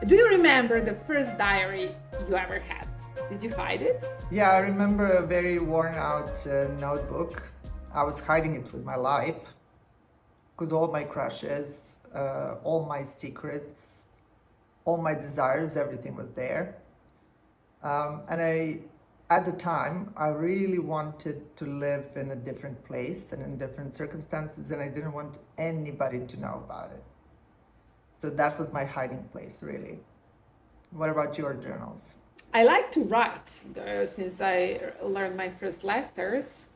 Do you remember the first diary you ever had? Did you hide it? Yeah, I remember a very worn out notebook. I was hiding it with my life because all my crushes, all my secrets, all my desires, everything was there. At the time, I really wanted to live in a different place and in different circumstances, and I didn't want anybody to know about it. So that was my hiding place, really. What about your journals? I like to write since I learned my first letters.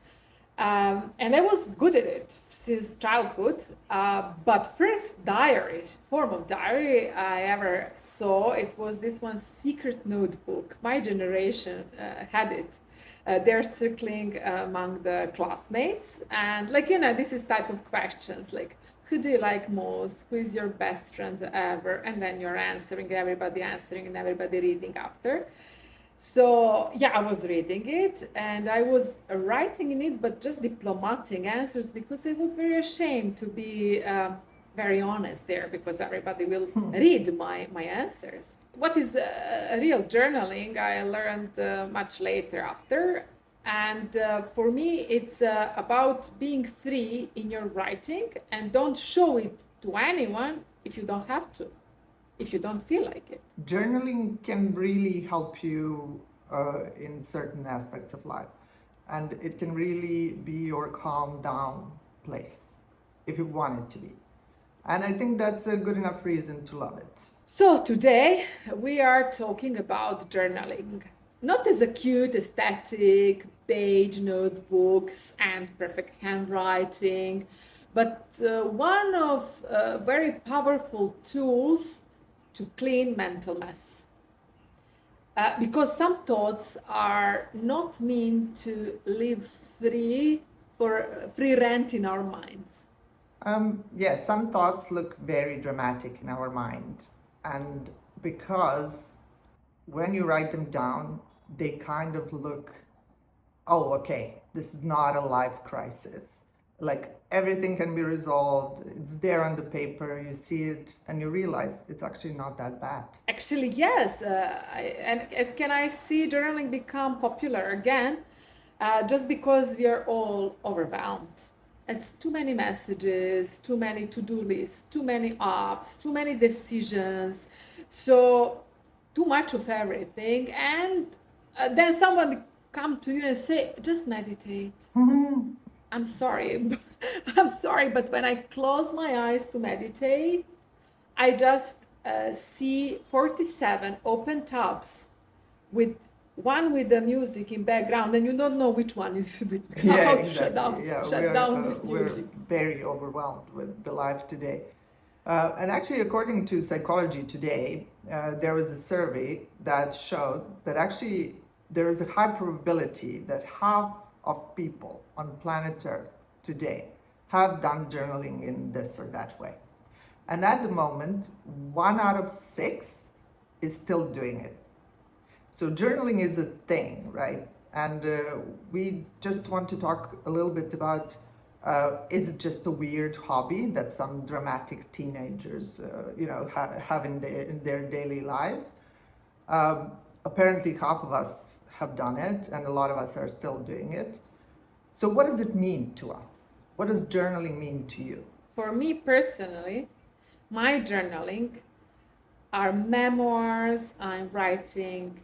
And I was good at it since childhood. But first diary, form of diary I ever saw, it was this one secret notebook. My generation had it. They're circling among the classmates, and this is type of questions like, who do you like most? Who is your best friend ever? And then you're answering, everybody answering, and everybody reading after. So yeah, I was reading it and I was writing in it, but just diplomatic answers because I was very ashamed to be very honest there because everybody will read my answers. What is real journaling, I learned much later after. And for me, it's about being free in your writing and don't show it to anyone if you don't have to, if you don't feel like it. Journaling can really help you in certain aspects of life, and it can really be your calm down place if you want it to be. And I think that's a good enough reason to love it. So today we are talking about journaling, not as a cute aesthetic, page notebooks and perfect handwriting, but one of very powerful tools to clean mental mess. Because some thoughts are not meant to live free for free rent in our minds. Yes, some thoughts look very dramatic in our mind, and because when you write them down, they kind of look, oh, okay, this is not a life crisis. Like everything can be resolved, it's there on the paper, you see it, and you realize it's actually not that bad. Actually, yes, and as can I see journaling become popular again, just because we are all overwhelmed. It's too many messages, too many to-do lists, too many apps, too many decisions, so too much of everything. And then someone come to you and say, just meditate. I'm sorry, I'm sorry, but when I close my eyes to meditate, I just see 47 open tabs with one with the music in background, and you don't know which one is with how to shut down, Yeah, shut down this we're music. very overwhelmed with the life today. And actually, according to Psychology Today, there was a survey that showed that actually there is a high probability that half of people on planet Earth today have done journaling in this or that way. And at the moment, 1 out of 6 is still doing it. So journaling is a thing, right? And we just want to talk a little bit about, is it just a weird hobby that some dramatic teenagers, have in their daily lives? Apparently half of us have done it and a lot of us are still doing it. So what does it mean to us? What does journaling mean to you? For me personally, my journaling are memoirs I'm writing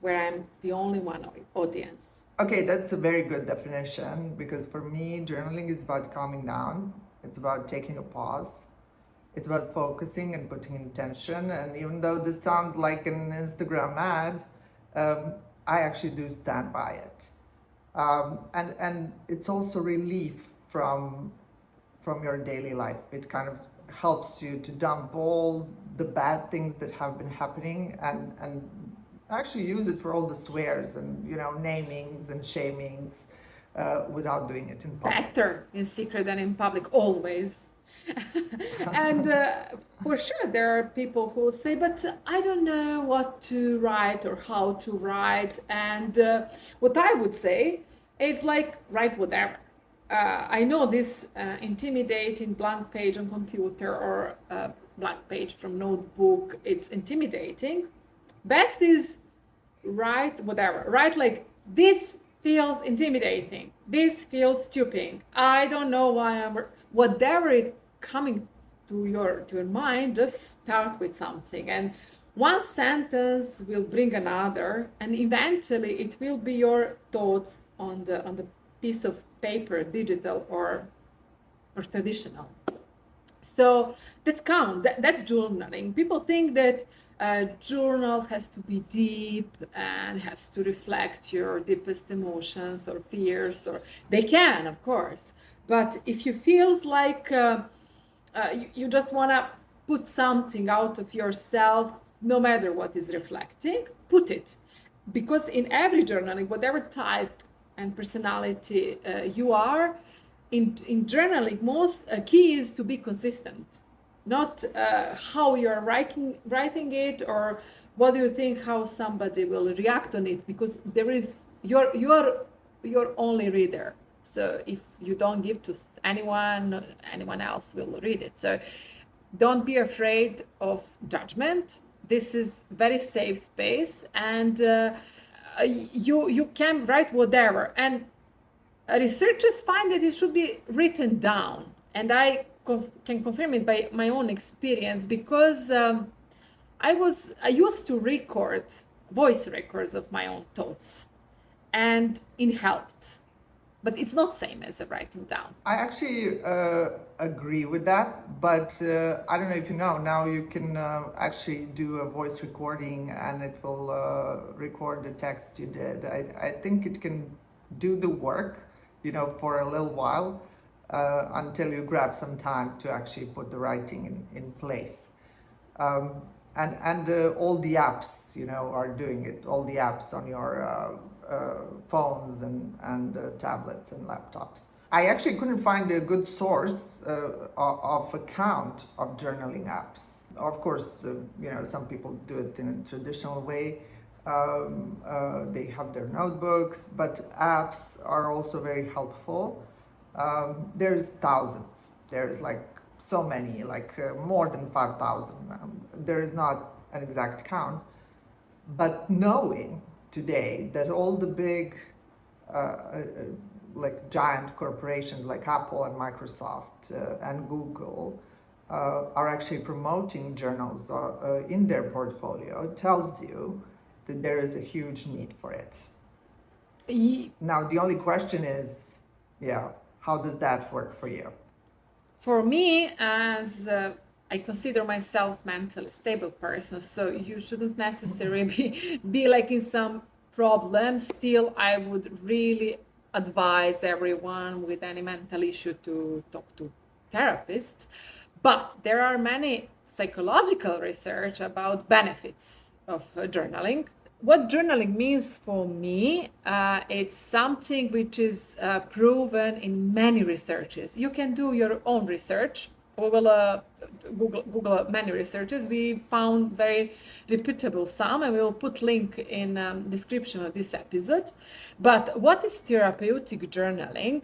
where I'm the only one audience. Okay, that's a very good definition because for me, journaling is about calming down. It's about taking a pause. It's about focusing and putting intention. And even though this sounds like an Instagram ad, I actually do stand by it. And it's also relief from your daily life. It kind of helps you to dump all the bad things that have been happening and actually use it for all the swears and namings and shamings without doing it in public. Better in secret than in public, always. And for sure there are people who say, but I don't know what to write or how to write. And what I would say is like, write whatever. I know this intimidating blank page on computer or blank page from notebook, it's intimidating. Best is write whatever. Write like, this feels intimidating. This feels stupid. I don't know why I'm whatever it coming to your mind, just start with something, and one sentence will bring another, and eventually it will be your thoughts on the piece of paper, digital or traditional. So that's count. That's journaling. People think that journal has to be deep and has to reflect your deepest emotions or fears, or they can, of course. But if you feels like you just want to put something out of yourself, no matter what is reflecting, put it. Because in every journaling, whatever type and personality you are, in journaling, most key is to be consistent, not how you're writing it, or what do you think how somebody will react on it, because there is your only reader. So if you don't give to anyone else will read it. So don't be afraid of judgment. This is very safe space, and you can write whatever. And researchers find that it should be written down, and I can confirm it by my own experience, because I used to record voice records of my own thoughts, and it helped. But it's not same as writing down. I actually agree with that, but I don't know if you know, now you can actually do a voice recording and it will record the text you did. I think it can do the work, for a little while until you grab some time to actually put the writing in place. And all the apps, are doing it. All the apps on your phones and tablets and laptops. I actually couldn't find a good source of account of journaling apps. Of course, some people do it in a traditional way. They have their notebooks, but apps are also very helpful. There's thousands. There's like so many, like more than 5,000. There is not an exact count, but knowing today that all the big, like giant corporations like Apple and Microsoft and Google are actually promoting journals in their portfolio, it tells you that there is a huge need for it. Now, the only question is, how does that work for you? For me, as I consider myself mentally stable person, so you shouldn't necessarily be like in some problem. Still, I would really advise everyone with any mental issue to talk to therapist. But there are many psychological research about benefits of journaling. What journaling means for me, it's something which is proven in many researches. You can do your own research. We will Google many researches. We found very reputable some, and we will put link in description of this episode. But what is therapeutic journaling?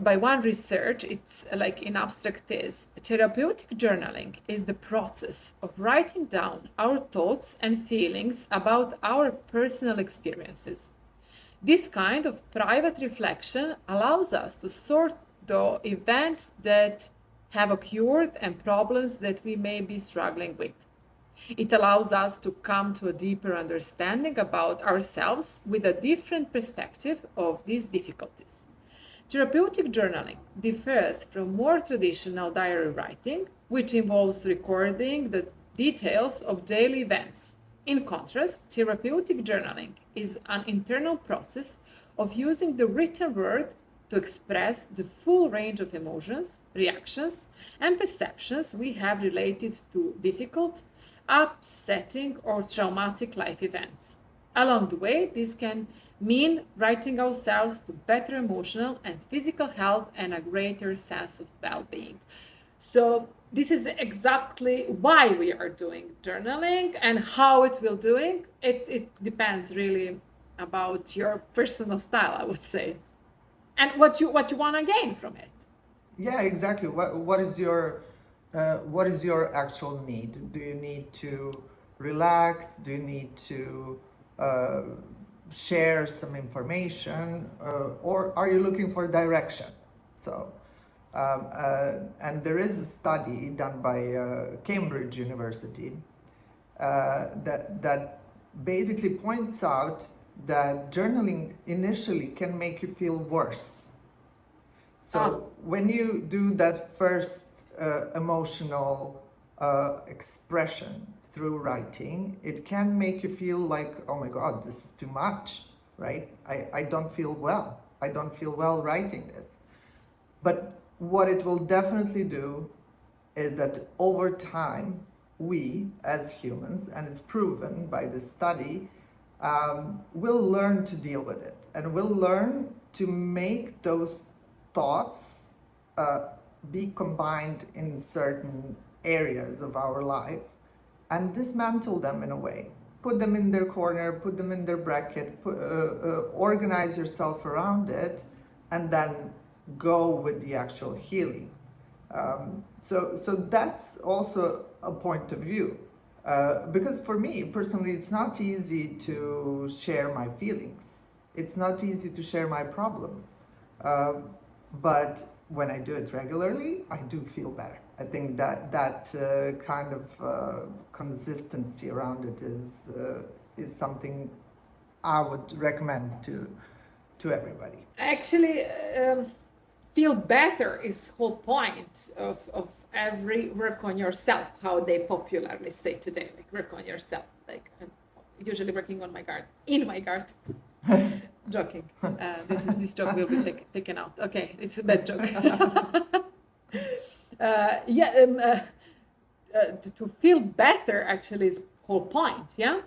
By one research, it's like in abstract is therapeutic journaling is the process of writing down our thoughts and feelings about our personal experiences. This kind of private reflection allows us to sort the events that have occurred and problems that we may be struggling with. It allows us to come to a deeper understanding about ourselves with a different perspective of these difficulties. Therapeutic journaling differs from more traditional diary writing, which involves recording the details of daily events. In contrast, therapeutic journaling is an internal process of using the written word to express the full range of emotions, reactions, and perceptions we have related to difficult, upsetting, or traumatic life events. Along the way, this can mean writing ourselves to better emotional and physical health and a greater sense of well-being. So this is exactly why we are doing journaling, and how it will doing. It depends really about your personal style, I would say, and what you want to gain from it. Yeah, exactly. What is your What is your actual need? Do you need to relax? Do you need to uh, share some information? Or are you looking for direction? So, and there is a study done by Cambridge University that basically points out that journaling initially can make you feel worse. So when you do that first emotional expression through writing, it can make you feel like, oh my God, this is too much, right? I don't feel well. I don't feel well writing this. But what it will definitely do is that over time, we as humans, and it's proven by this study, will learn to deal with it, and will learn to make those thoughts be combined in certain areas of our life and dismantle them in a way. Put them in their corner, put them in their bracket, organize yourself around it, and then go with the actual healing. So that's also a point of view. Because for me personally, it's not easy to share my feelings. It's not easy to share my problems. But when I do it regularly, I do feel better. I think that kind of consistency around it is something I would recommend to everybody. Actually, feel better is whole point of every work on yourself, how they popularly say today, like work on yourself. Like I'm usually working on my garden, in my garden. Joking. This joke will be taken out. Okay, it's a bad joke. To feel better actually is whole point, yeah.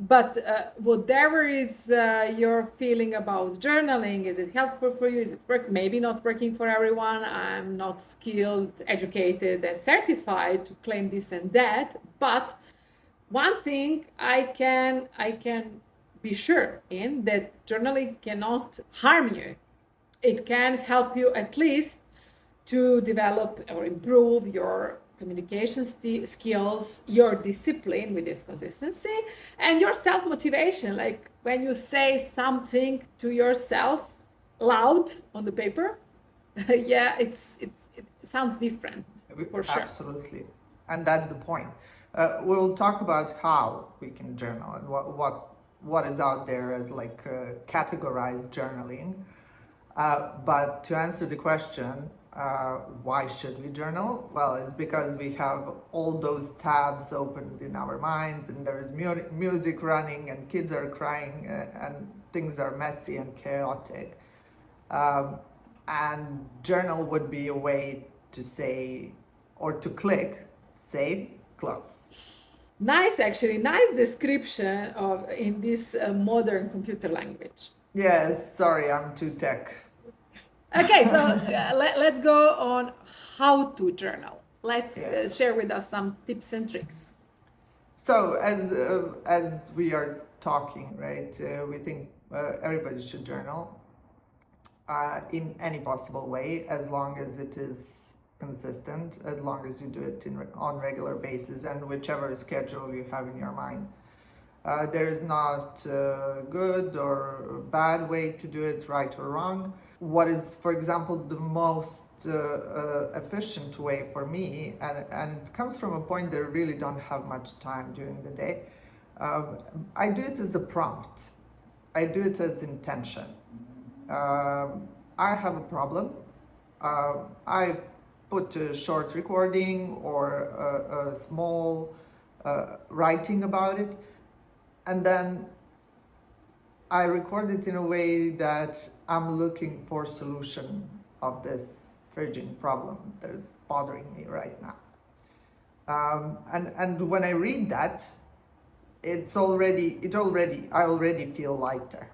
But whatever is your feeling about journaling, is it helpful for you? Is it maybe not working for everyone? I'm not skilled, educated, and certified to claim this and that. But one thing I can be sure in, that journaling cannot harm you. It can help you at least to develop or improve your communication skills, your discipline with this consistency, and your self-motivation. Like when you say something to yourself loud on the paper, yeah, it sounds different for sure. Absolutely, and that's the point. We'll talk about how we can journal and what is out there as like categorized journaling. But to answer the question, why should we journal? Well, it's because we have all those tabs opened in our minds, and there is music running, and kids are crying, and things are messy and chaotic. And journal would be a way to say, or to click, save, close. Nice, actually, nice description of in this modern computer language. Yes, sorry, I'm too tech. Okay, so let's go on how to journal. Let's share with us some tips and tricks. So as we are talking, right, we think everybody should journal in any possible way, as long as it is consistent, as long as you do it on regular basis, and whichever schedule you have in your mind. There is not good or bad way to do it, right or wrong. What is, for example, the most efficient way for me, and it comes from a point that I really don't have much time during the day, I do it as a prompt. I do it as intention. I have a problem. I put a short recording or a small writing about it, and then I record it in a way that I'm looking for solution of this frigid problem that is bothering me right now. And when I read that, I already feel lighter.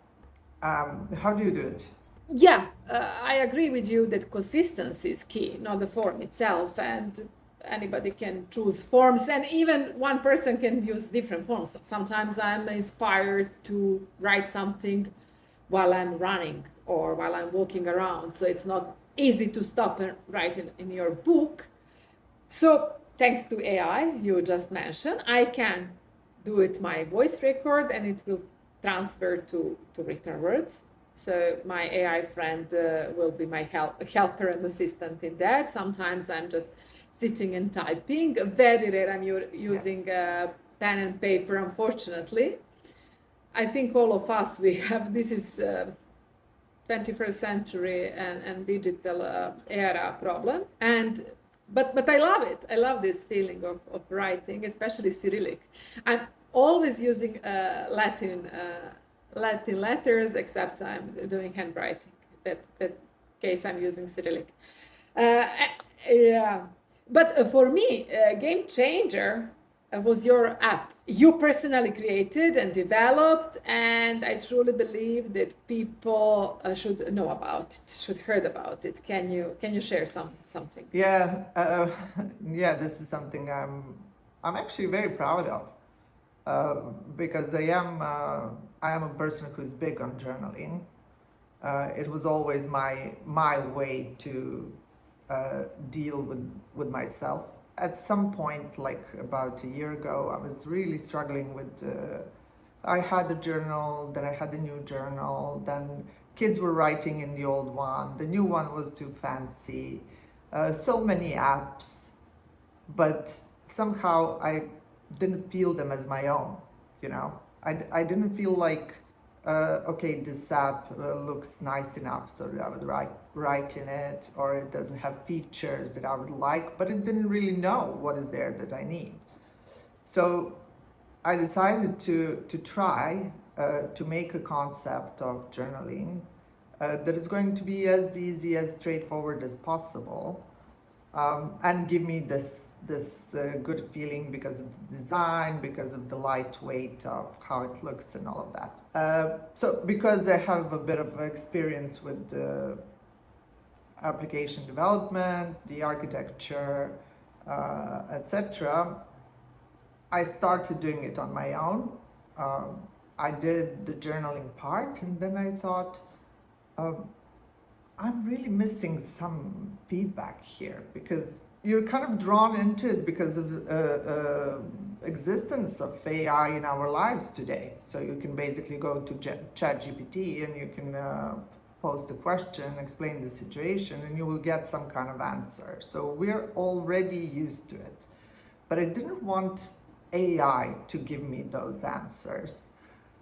How do you do it? Yeah, I agree with you that consistency is key, not the form itself. And anybody can choose forms, and even one person can use different forms. Sometimes I'm inspired to write something while I'm running or while I'm walking around, so it's not easy to stop and write in your book. So thanks to AI, you just mentioned, I can do it my voice record and it will transfer to written words. So my AI friend will be my helper and assistant in that. Sometimes I'm just sitting and typing. Very rare I'm using pen and paper, unfortunately. I think all of us, we have, this is 21st century and digital era problem. And but I love it. I love this feeling of writing, especially Cyrillic. I'm always using Latin letters, except I'm doing handwriting. That case I'm using Cyrillic. Yeah, but for me, a game changer was your app. You personally created and developed, and I truly believe that people should know about it, should heard about it. Can you share something? Yeah, yeah. This is something I'm actually very proud of, because I am a person who's big on journaling. It was always my way to deal with myself. At some point, like about a year ago, I was really struggling with. I had the journal, then I had the new journal, then kids were writing in the old one. The new one was too fancy. So many apps, but somehow I didn't feel them as my own. You know, I didn't feel like okay, this app looks nice enough so that I would write in it, or it doesn't have features that I would like, but it didn't really know what is there that I need. So I decided to try to make a concept of journaling that is going to be as easy, as straightforward as possible, and give me this good feeling because of the design, because of the lightweight of how it looks and all of that. So because I have a bit of experience with the application development, the architecture, etc., I started doing it on my own. I did the journaling part, and then I thought, I'm really missing some feedback here, because you're kind of drawn into it because of existence of AI in our lives today. So you can basically go to ChatGPT and you can post a question, explain the situation, and you will get some kind of answer. So we're already used to it. But I didn't want AI to give me those answers.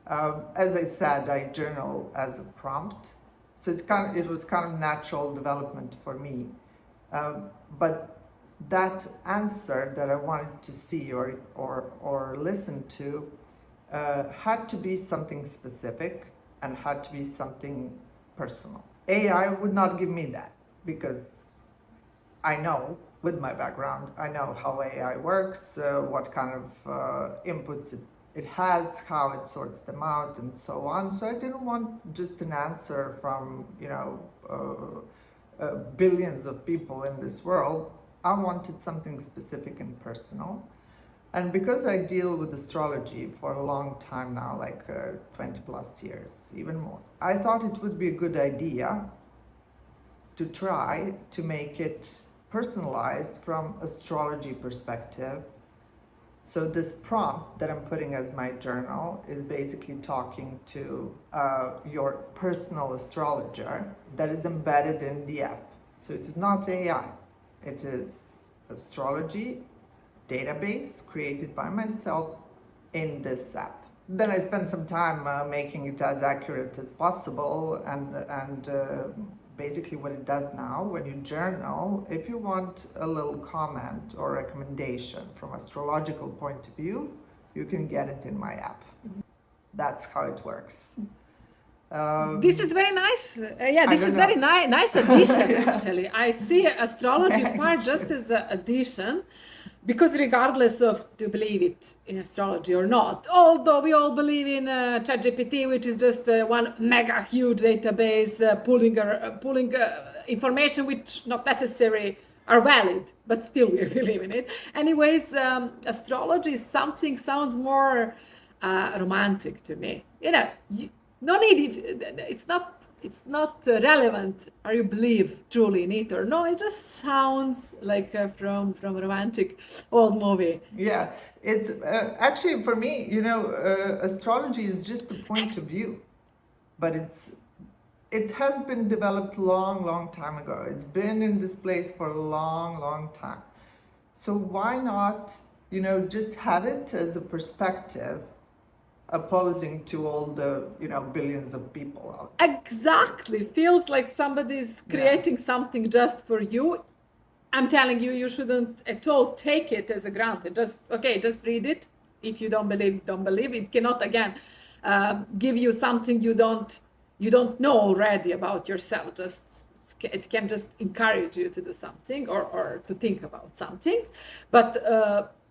As I said, I journal as a prompt. So it was kind of natural development for me. But that answer that I wanted to see or listen to had to be something specific and had to be something personal. AI would not give me that, because I know, with my background, I know how AI works, what kind of inputs it has, how it sorts them out, and so on. So I didn't want just an answer from, billions of people in this world. I wanted something specific and personal. And because I deal with astrology for a long time now, like 20 plus years, even more, I thought it would be a good idea to try to make it personalized from astrology perspective. So this prompt that I'm putting as my journal is basically talking to your personal astrologer that is embedded in the app. So it is not AI. It is astrology database created by myself in this app. Then I spent some time making it as accurate as possible, and basically what it does now, when you journal, if you want a little comment or recommendation from astrological point of view, you can get it in my app. That's how it works. This is very nice. This is very nice addition. Yeah. Actually, I see astrology part just as an addition, because regardless of do you believe it in astrology or not, although we all believe in ChatGPT, which is just one mega huge database pulling information which not necessarily are valid, but still we believe in it. Anyways, astrology is something sounds more romantic to me. No need, it's not it's not relevant. Are you believe truly in it or no? It just sounds like from romantic old movie. Yeah, it's actually for me, astrology is just a point of Ex- view, but it has been developed long time ago. It's been in this place for a long time. So why not, just have it as a perspective opposing to all the, billions of people out there. Exactly. Feels like somebody's Yeah. creating something just for you. I'm telling you, you shouldn't at all take it as a granted. Just read it. If you don't believe, don't believe. It cannot again give you something you don't know already about yourself. Just it can just encourage you to do something or to think about something. But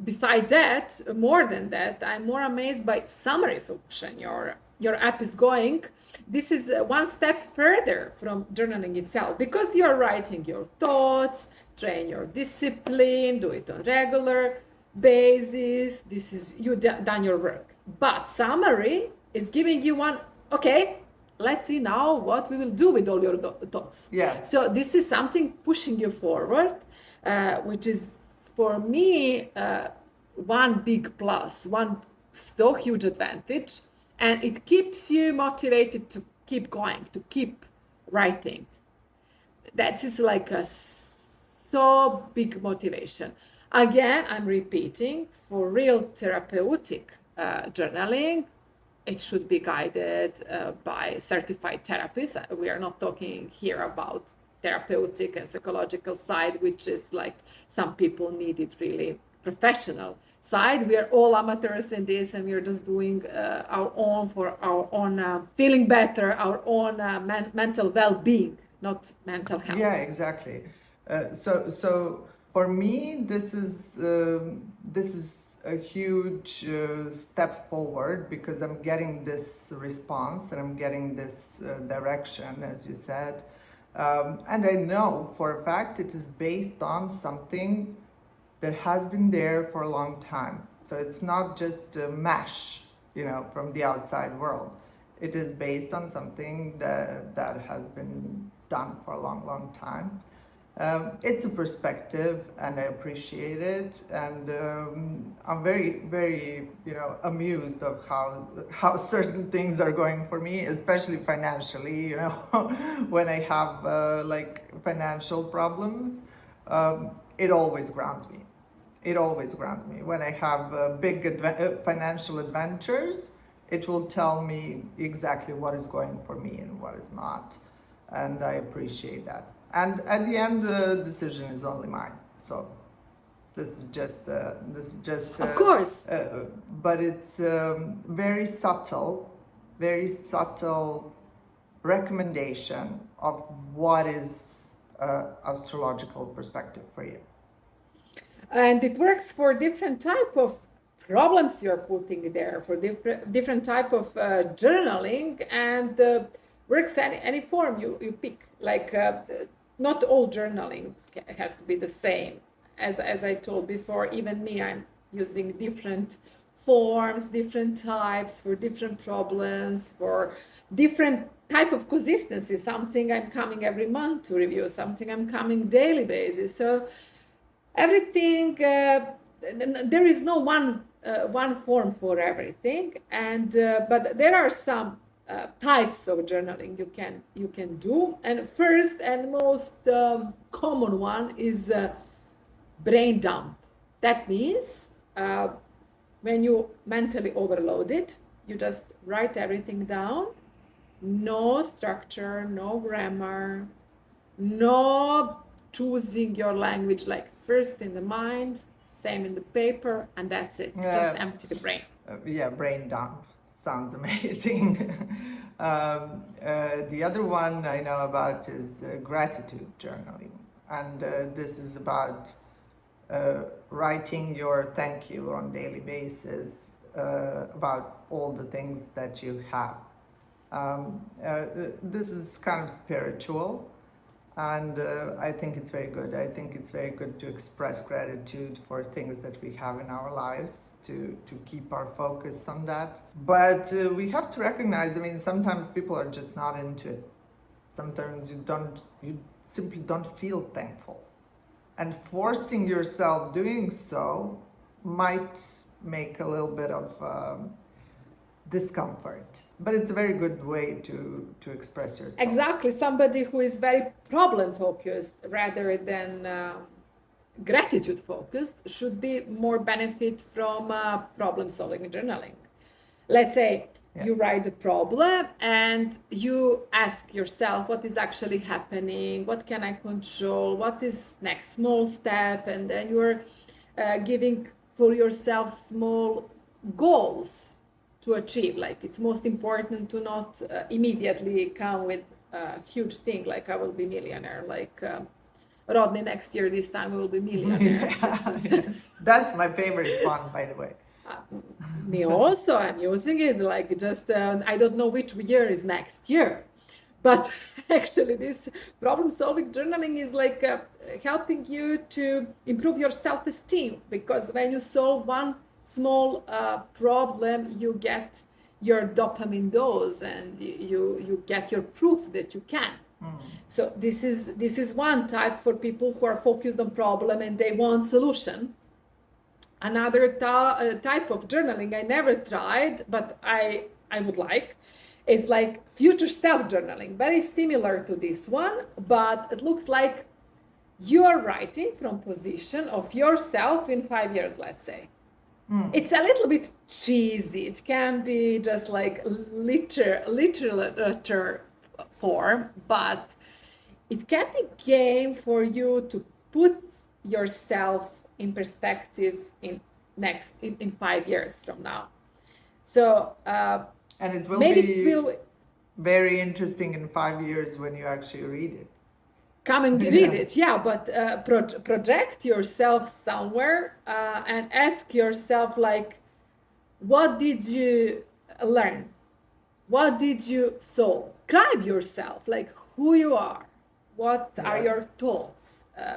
beside that, more than that, I'm more amazed by summary function. Your app is going. This is one step further from journaling itself because you're writing your thoughts, train your discipline, do it on regular basis. This is you done your work. But summary is giving you one. Okay, let's see now what we will do with all your thoughts. Yeah. So this is something pushing you forward, which is for me one big plus, one so huge advantage, and it keeps you motivated to keep going, to keep writing. That is like a so big motivation. Again, I'm repeating, for real therapeutic journaling, it should be guided by certified therapists. We are not talking here about therapeutic and psychological side, which is like some people need it really professional side. We are all amateurs in this, and we are just doing our own for our own feeling better, our own mental well-being, not mental health. Yeah, exactly. So for me, this is a huge step forward because I'm getting this response and I'm getting this direction, as you said, and I know for a fact it is based on something that has been there for a long time. So it's not just a mesh, from the outside world. It is based on something that has been done for a long time. It's a perspective, and I appreciate it, and I'm very amused of how certain things are going for me, especially financially. When I have like financial problems, it always grounds me. It always grounds me. When I have big financial adventures, it will tell me exactly what is going for me and what is not, and I appreciate that. And at the end, the decision is only mine. So this is just Of course. but it's very subtle recommendation of what is astrological perspective for you. And it works for different type of problems you're putting there, for different type of journaling, and works any form you pick. Like not all journaling has to be the same. As I told before, even me, I'm using different forms, different types for different problems, for different type of consistency. Something I'm coming every month to review, something I'm coming daily basis. So everything there is no one form for everything, and but there are some types of journaling you can do, and first and most common one is brain dump. That means when you mentally overload it, you just write everything down, no structure, no grammar, no choosing your language, like first in the mind, same in the paper, and that's it. Just empty the brain. Yeah, brain dump sounds amazing. The other one I know about is gratitude journaling, and this is about writing your thank you on daily basis about all the things that you have. This is kind of spiritual, and I think it's very good. I think it's very good to express gratitude for things that we have in our lives, to keep our focus on that. But we have to recognize, I mean, sometimes people are just not into it. Sometimes you simply don't feel thankful. And forcing yourself doing so might make a little bit of discomfort. But it's a very good way to express yourself. Exactly, somebody who is very problem focused rather than gratitude focused should be more benefit from problem solving journaling. Let's say you write the problem and you ask yourself what is actually happening, what can I control, what is next small step, and then you're giving for yourself small goals to achieve. Like it's most important to not immediately come with a huge thing like I will be millionaire, like Rodney next year this time we will be millionaire. That's my favorite one, by the way. Me also, I'm using it like just I don't know which year is next year, but actually this problem solving journaling is like helping you to improve your self-esteem, because when you solve one small problem you get your dopamine dose and you get your proof that you can. So this is one type for people who are focused on problem and they want solution. Another type of journaling I never tried, but I would like, it's like future self journaling, very similar to this one, but it looks like you're writing from position of yourself in 5 years, let's say. It's a little bit cheesy. It can be just like literature form, but it can be game for you to put yourself in perspective in 5 years from now. So and it will maybe be very interesting in 5 years when you actually read it. Come and read it, but project yourself somewhere and ask yourself, like, what did you learn? What did you solve? Describe yourself, like who you are. What are your thoughts?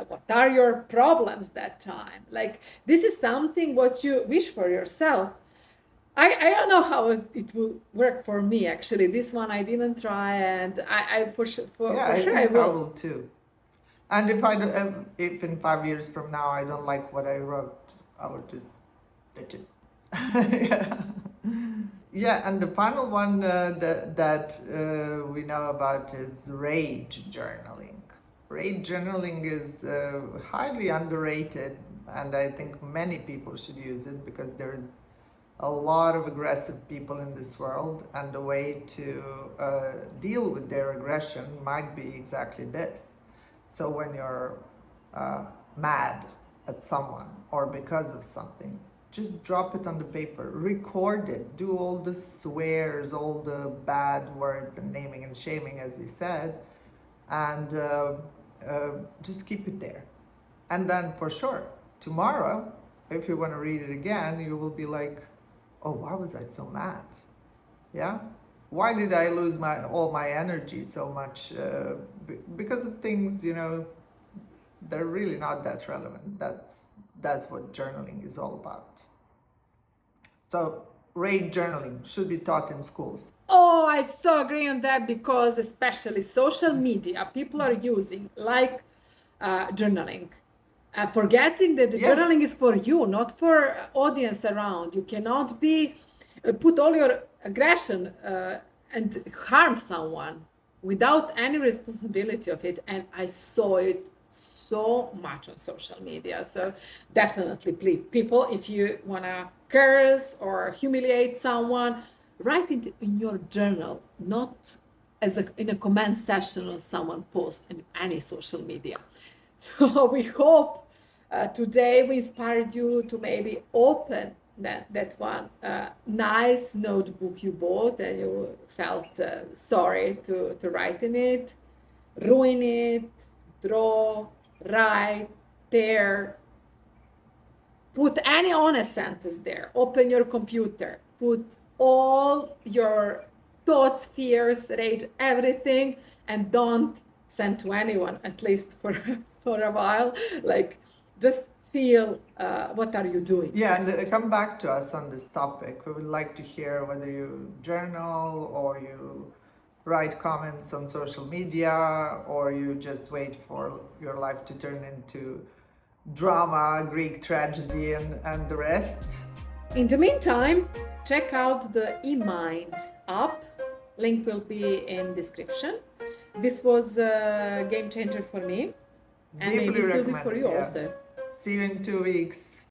What are your problems that time? Like, this is something what you wish for yourself. I don't know how it will work for me, actually. This one I didn't try, and I for sure I will too. And if in 5 years from now I don't like what I wrote, I would just ditch it. Yeah, and the final one that we know about is rage journaling. Rage journaling is highly underrated, and I think many people should use it because there's a lot of aggressive people in this world, and the way to deal with their aggression might be exactly this. So when you're mad at someone or because of something, just drop it on the paper, record it, do all the swears, all the bad words and naming and shaming, as we said, and just keep it there. And then for sure, tomorrow, if you want to read it again, you will be like, oh, why was I so mad? Yeah? Why did I lose all my energy so much? Because of things, they're really not that relevant. That's what journaling is all about. So rage journaling should be taught in schools. Oh, I so agree on that, because especially social media, people are using like journaling. Forgetting that the journaling is for you, not for audience around. You cannot be put all your aggression and harm someone without any responsibility of it. And I saw it so much on social media. So definitely, please, people, if you want to curse or humiliate someone, write it in your journal, not in a comment section on someone post in any social media. So we hope today we inspired you to maybe open that one nice notebook you bought and you felt sorry to write in it, ruin it, draw, write, tear, put any honest sentence there, open your computer, put all your thoughts, fears, rage, everything, and don't send to anyone, at least for a while. Like, just feel what are you doing. Yeah, and come back to us on this topic. We would like to hear whether you journal or you write comments on social media, or you just wait for your life to turn into drama, Greek tragedy, and the rest. In the meantime, check out the eMind app. Link will be in description. This was a game changer for me, and maybe Deeply it will be for recommended. you Yeah. also. See you in 2 weeks.